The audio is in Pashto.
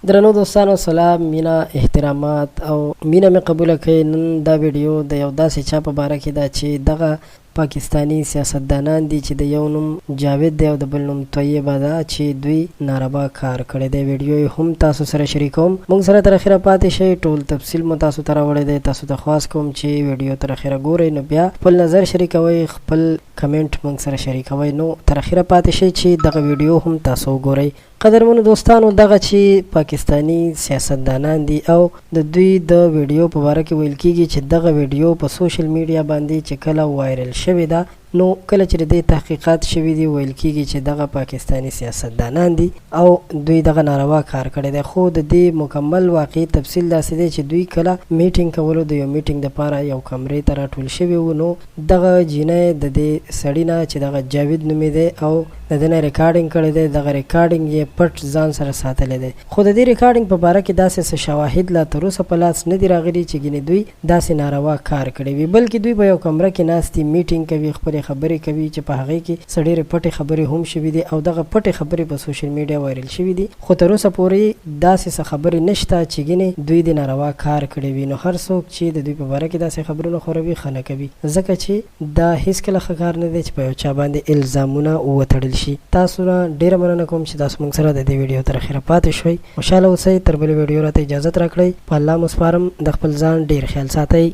درنو دوستانو سلام، مینا احترامات او مینا می قبول کړئ. نن دا ویډیو د یو داسې چا په باره کې ده چې دغه پاکستانی سیاستدانان دي چې د یو نوم جاوید دی او د بل نوم طیبه ده چې دوی ناروا کار کړی دی. ویډیو هم تاسو سره شریکوم، موږ سره تر اخره پاتې شئ. ټول تفصیل مو تاسو ته راوړی دی. تاسو ته خواست کوم چې ویډیو تر اخره ګورئ، نو بیا خپل نظر شریکوئ، خپل کمنټ موږ سره شریکوئ. نو تر اخره پاتې شئ چې دغه ویډیو هم تاسو وګورئ. قدرمنو دوستانو، دغه چې پاکستانی سیاستدانان دي او د دوی د ویډیو په باره کې ویل کیږي چې دغه ویډیو په سوشل میډیا باندې چې کله وایرل شوې ده، نو کله چې د تحقیقات شوي دي ویل کیږي چې دغه پاکستانی سیاستدانان دي او دوی دغه ناروا کار کړی دی. خو د دې مکمل واقعي تفصیل داسې دی چې دوی کله میټینګ کولو د یو میټینګ دپاره یو کمرې ته راټول شوي وو، نو دغه جینۍ د دې سړي نه چې دغه جاوید نومې دی او د ده نه ریکارډینګ کړی دی، دغه ریکارډینګ یې پټ ځان سره ساتلی دی. خو د دې ریکارډینګ په باره کې داسې څه شواهد لا تر اوسه په لاس نه دي راغلي چې ګینې دوی داسې ناروا کار کړی وي، بلکې دوی په یو کمره کې ناست دي، میټینګ کوي، خپلې خبرې کوي چې په هغې کې څه ډېرې پټې خبرې هم شوي دي او دغه پټې خبرې په سوشل میډیا وایرل شوي دي. خو تر اوسه پورې داسې څه خبرې نشته چې ګینې دوی د ناروا کار کړی وي. نو هر څوک چې د دوی په باره کې داسې خبرونه خوروي ښه نه کوي، ځکه چې دا هېڅکله ښه کار نه دی چې په یو چا باندې الزامونه وتړل شي. تاسو نه ډېره مننه کوم چې تاسو موږ سره د دې ویډیو تر اخره پاتې شوئ. خوشحاله اوسئ. تر بلې ویډیو راته اجازت راکړئ. په الله مو سپارم. د خپل ځان ډېر خیال ساتئ.